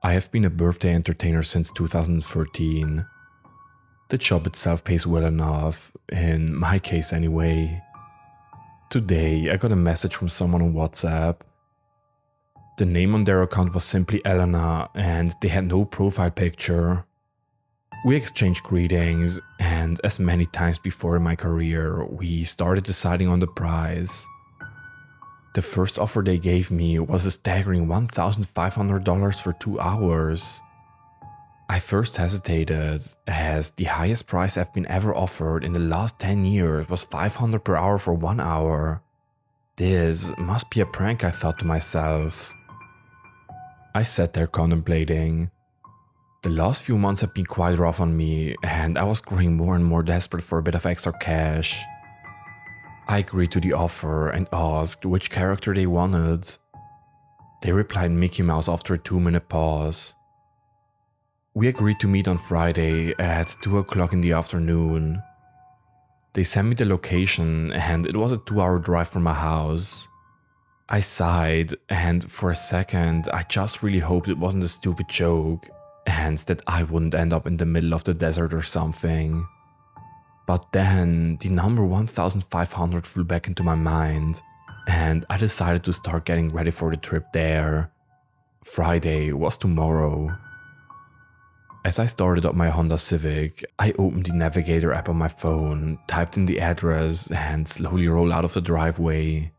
I have been a birthday entertainer since 2013. The job itself pays well enough, in my case anyway. Today I got a message from someone on WhatsApp. The name on their account was simply Elena and they had no profile picture. We exchanged greetings and, as many times before in my career, we started deciding on the price. The first offer they gave me was a staggering $1,500 for 2 hours. I first hesitated, as the highest price I've been ever offered in the last 10 years was $500 per hour for 1 hour. This must be a prank, I thought to myself. I sat there contemplating. The last few months have been quite rough on me, and I was growing more and more desperate for a bit of extra cash. I agreed to the offer and asked which character they wanted. They replied Mickey Mouse after a 2-minute pause. We agreed to meet on Friday at 2 o'clock in the afternoon. They sent me the location and it was a 2-hour drive from my house. I sighed, and for a second I just really hoped it wasn't a stupid joke and that I wouldn't end up in the middle of the desert or something. But then the number 1,500 flew back into my mind and I decided to start getting ready for the trip there. Friday was tomorrow. As I started up my Honda Civic, I opened the navigator app on my phone, typed in the address and slowly rolled out of the driveway.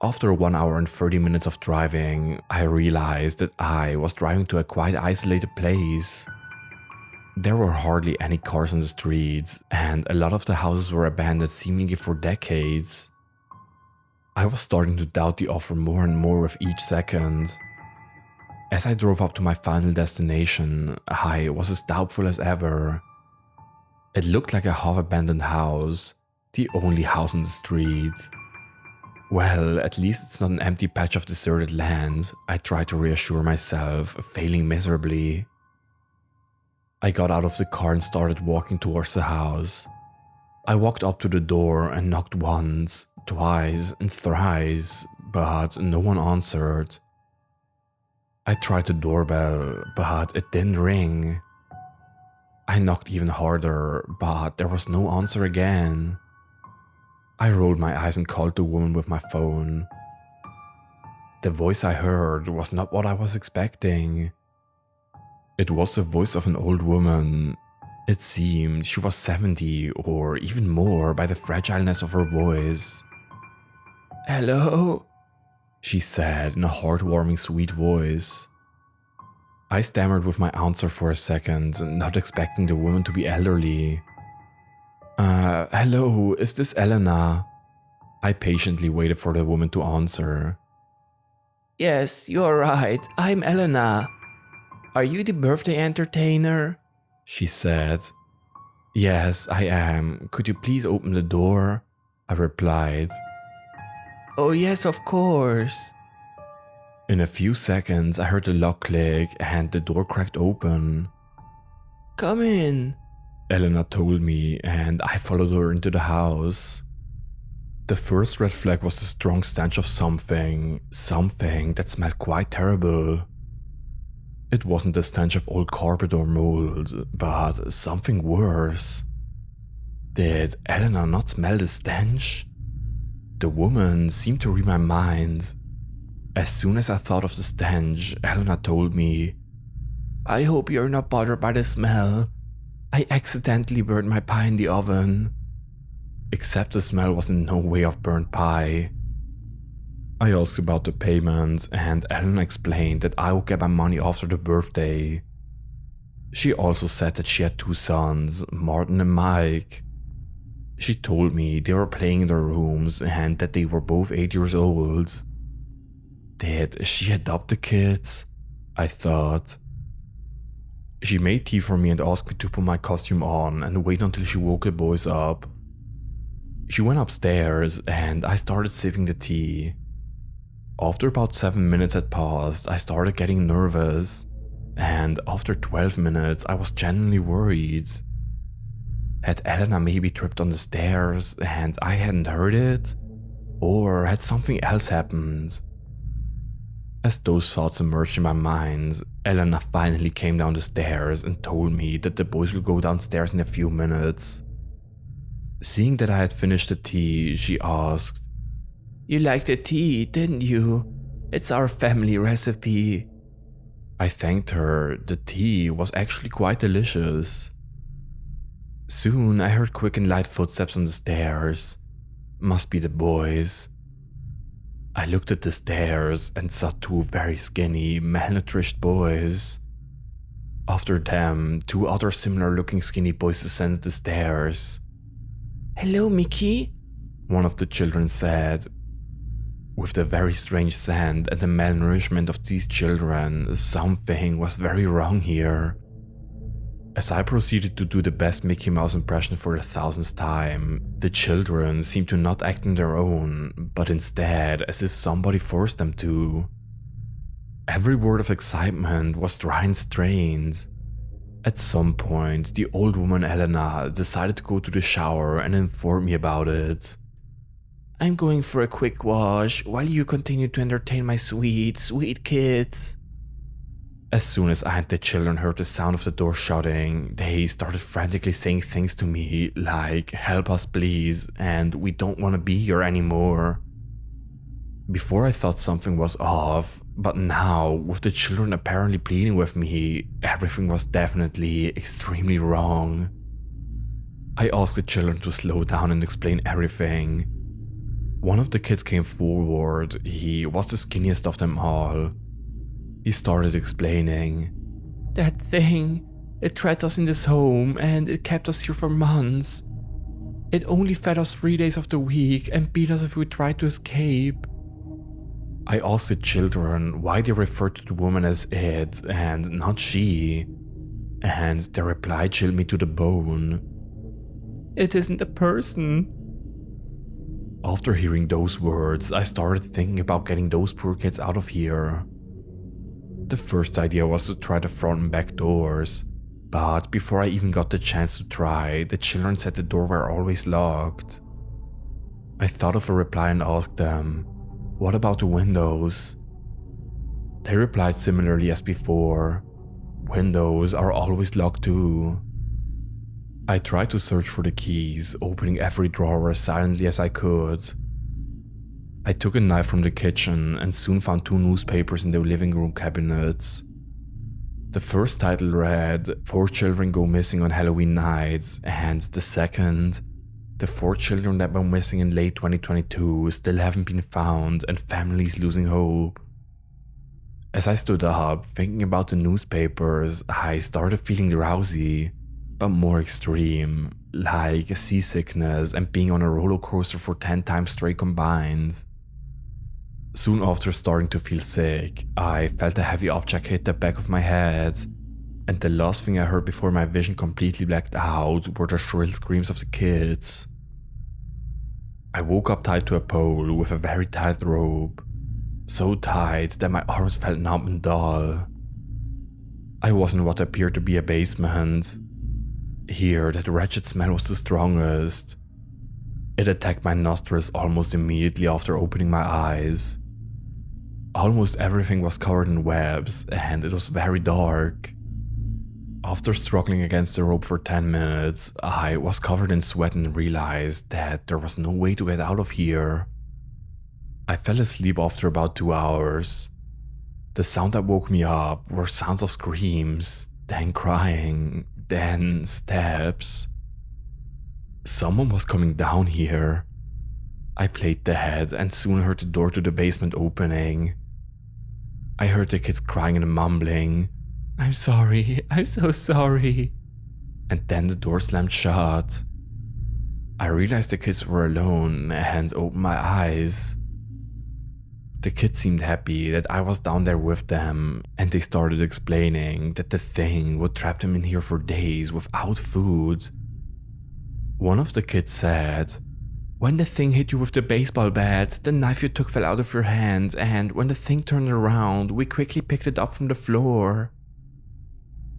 After 1 hour and 30 minutes of driving, I realized that I was driving to a quite isolated place. There were hardly any cars on the streets, and a lot of the houses were abandoned seemingly for decades. I was starting to doubt the offer more and more with each second. As I drove up to my final destination, I was as doubtful as ever. It looked like a half-abandoned house, the only house on the street. Well, at least it's not an empty patch of deserted land, I tried to reassure myself, failing miserably. I got out of the car and started walking towards the house. I walked up to the door and knocked once, twice and thrice, but no one answered. I tried the doorbell, but it didn't ring. I knocked even harder, but there was no answer again. I rolled my eyes and called the woman with my phone. The voice I heard was not what I was expecting. It was the voice of an old woman. It seemed she was 70 or even more by the fragileness of her voice. "Hello?" she said in a heartwarming sweet voice. I stammered with my answer for a second, not expecting the woman to be elderly. Hello, is this Elena?" I patiently waited for the woman to answer. "Yes, you're right, I'm Elena. Are you the birthday entertainer?" she said. "Yes, I am. Could you please open the door?" I replied. "Oh yes, of course." In a few seconds I heard the lock click and the door cracked open. "Come in," Elena told me, and I followed her into the house. The first red flag was the strong stench of something that smelled quite terrible. It wasn't the stench of old carpet or mold, but something worse. Did Elena not smell the stench? The woman seemed to read my mind. As soon as I thought of the stench, Elena told me, "I hope you're not bothered by the smell. I accidentally burned my pie in the oven." Except the smell was in no way of burnt pie. I asked about the payment and Elena explained that I would get my money after the birthday. She also said that she had 2 sons, Martin and Mike. She told me they were playing in their rooms and that they were both 8 years old. Did she adopt the kids? I thought. She made tea for me and asked me to put my costume on and wait until she woke the boys up. She went upstairs and I started sipping the tea. After about 7 minutes had passed, I started getting nervous, and after 12 minutes I was genuinely worried. Had Elena maybe tripped on the stairs and I hadn't heard it? Or had something else happened? As those thoughts emerged in my mind, Elena finally came down the stairs and told me that the boys will go downstairs in a few minutes. Seeing that I had finished the tea, she asked, "You liked the tea, didn't you? It's our family recipe." I thanked her. The tea was actually quite delicious. Soon I heard quick and light footsteps on the stairs. Must be the boys. I looked at the stairs and saw two very skinny, malnourished boys. After them, two other similar looking skinny boys ascended the stairs. "Hello, Mickey," one of the children said. With the very strange scent and the malnourishment of these children, something was very wrong here. As I proceeded to do the best Mickey Mouse impression for the 1000th time, the children seemed to not act on their own, but instead as if somebody forced them to. Every word of excitement was dry and strained. At some point, the old woman Elena decided to go to the shower and inform me about it. "I'm going for a quick wash while you continue to entertain my sweet, sweet kids." As soon as I and the children heard the sound of the door shutting, they started frantically saying things to me like, "Help us please," and "We don't want to be here anymore." Before I thought something was off, but now, with the children apparently pleading with me, everything was definitely extremely wrong. I asked the children to slow down and explain everything. One of the kids came forward. He was the skinniest of them all. He started explaining, "That thing, it trapped us in this home and it kept us here for months. It only fed us 3 days of the week and beat us if we tried to escape." I asked the children why they referred to the woman as it and not she, and their reply chilled me to the bone. "It isn't a person." After hearing those words, I started thinking about getting those poor kids out of here. The first idea was to try the front and back doors, but before I even got the chance to try, the children said the door were always locked. I thought of a reply and asked them, "What about the windows?" They replied similarly as before, "Windows are always locked too." I tried to search for the keys, opening every drawer as silently as I could. I took a knife from the kitchen and soon found 2 newspapers in the living room cabinets. The first title read, "4 children go missing on Halloween night," and the second, "The 4 children that were missing in late 2022 still haven't been found and families losing hope." As I stood up, thinking about the newspapers, I started feeling drowsy, but more extreme, like seasickness and being on a roller coaster for 10 times straight combined. Soon after starting to feel sick, I felt a heavy object hit the back of my head, and the last thing I heard before my vision completely blacked out were the shrill screams of the kids. I woke up tied to a pole with a very tight rope, so tight that my arms felt numb and dull. I was in what appeared to be a basement. Here, that wretched smell was the strongest. It attacked my nostrils almost immediately after opening my eyes. Almost everything was covered in webs, and it was very dark. After struggling against the rope for 10 minutes, I was covered in sweat and realized that there was no way to get out of here. I fell asleep after about 2 hours. The sound that woke me up were sounds of screams, then crying, then steps. Someone was coming down here. I played dead and soon heard the door to the basement opening. I heard the kids crying and mumbling, "I'm sorry, I'm so sorry." And then the door slammed shut. I realized the kids were alone and opened my eyes. The kids seemed happy that I was down there with them, and they started explaining that the thing would trap them in here for days without food. One of the kids said, "When the thing hit you with the baseball bat, the knife you took fell out of your hand, and when the thing turned around, we quickly picked it up from the floor."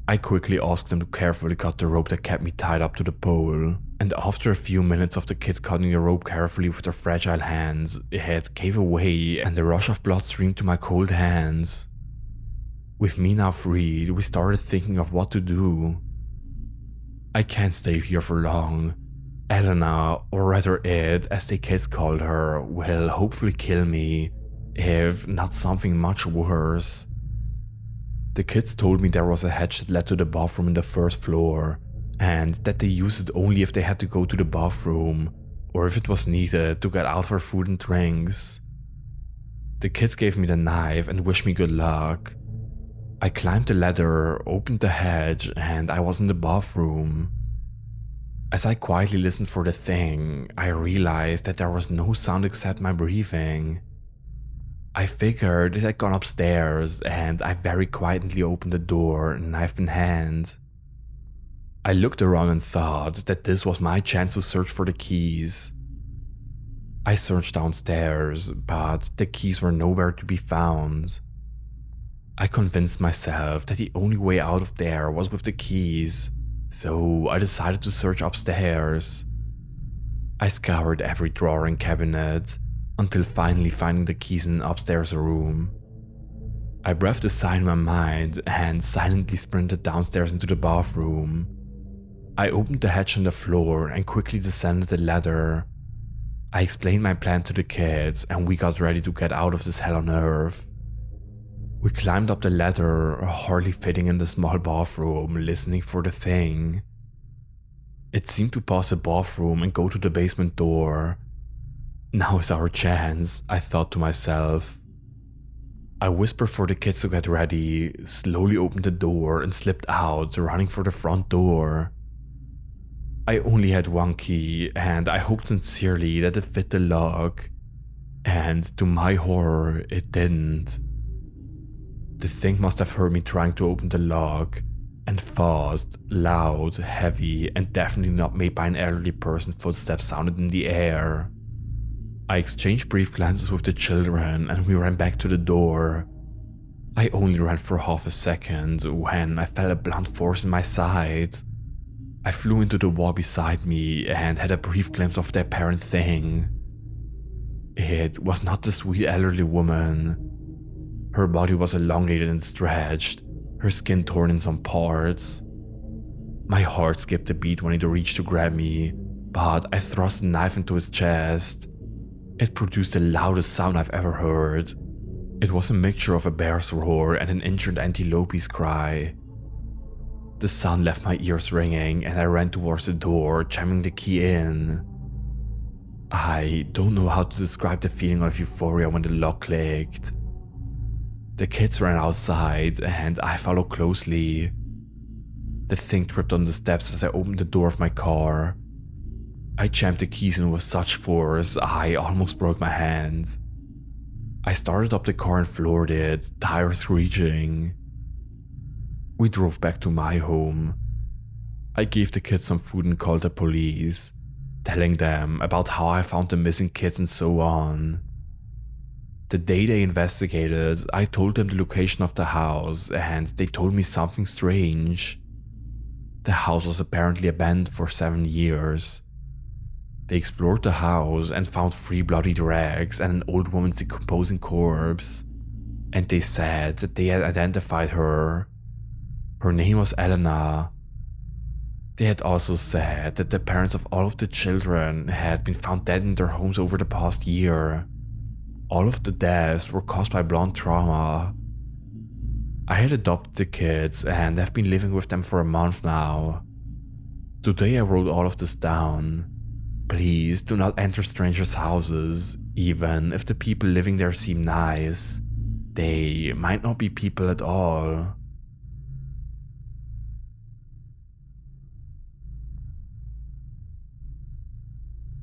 I quickly asked them to carefully cut the rope that kept me tied up to the pole, and after a few minutes of the kids cutting the rope carefully with their fragile hands, it gave away and a rush of blood streamed to my cold hands. With me now freed, we started thinking of what to do. I can't stay here for long. Elena, or rather Ed, as the kids called her, will hopefully kill me, if not something much worse. The kids told me there was a hatch that led to the bathroom in the first floor, and that they used it only if they had to go to the bathroom, or if it was needed to get out for food and drinks. The kids gave me the knife and wished me good luck. I climbed the ladder, opened the hatch, and I was in the bathroom. As I quietly listened for the thing, I realized that there was no sound except my breathing. I figured it had gone upstairs, and I very quietly opened the door, knife in hand. I looked around and thought that this was my chance to search for the keys. I searched downstairs, but the keys were nowhere to be found. I convinced myself that the only way out of there was with the keys, so I decided to search upstairs. I scoured every drawer and cabinet, until finally finding the keys in an upstairs room. I breathed a sigh in my mind and silently sprinted downstairs into the bathroom. I opened the hatch on the floor and quickly descended the ladder. I explained my plan to the kids and we got ready to get out of this hell on earth. We climbed up the ladder, hardly fitting in the small bathroom, listening for the thing. It seemed to pass the bathroom and go to the basement door. Now is our chance, I thought to myself. I whispered for the kids to get ready, slowly opened the door and slipped out, running for the front door. I only had one key and I hoped sincerely that it fit the lock. And to my horror, it didn't. The thing must have heard me trying to open the lock, and fast, loud, heavy, and definitely not made by an elderly person footsteps sounded in the air. I exchanged brief glances with the children and we ran back to the door. I only ran for half a second when I felt a blunt force in my side. I flew into the wall beside me and had a brief glimpse of the apparent thing. It was not the sweet elderly woman. Her body was elongated and stretched, her skin torn in some parts. My heart skipped a beat when it reached to grab me, but I thrust the knife into his chest. It produced the loudest sound I've ever heard. It was a mixture of a bear's roar and an injured antelope's cry. The sound left my ears ringing and I ran towards the door, jamming the key in. I don't know how to describe the feeling of euphoria when the lock clicked. The kids ran outside and I followed closely. The thing tripped on the steps as I opened the door of my car. I jammed the keys in with such force I almost broke my hand. I started up the car and floored it, tires screeching. We drove back to my home. I gave the kids some food and called the police, telling them about how I found the missing kids and so on. The day they investigated, I told them the location of the house and they told me something strange. The house was apparently abandoned for 7 years. They explored the house and found 3 bloody rags and an old woman's decomposing corpse. And they said that they had identified her. Her name was Elena. They had also said that the parents of all of the children had been found dead in their homes over the past year. All of the deaths were caused by blunt trauma. I had adopted the kids and have been living with them for a month now. Today I wrote all of this down. Please do not enter strangers' houses, even if the people living there seem nice. They might not be people at all.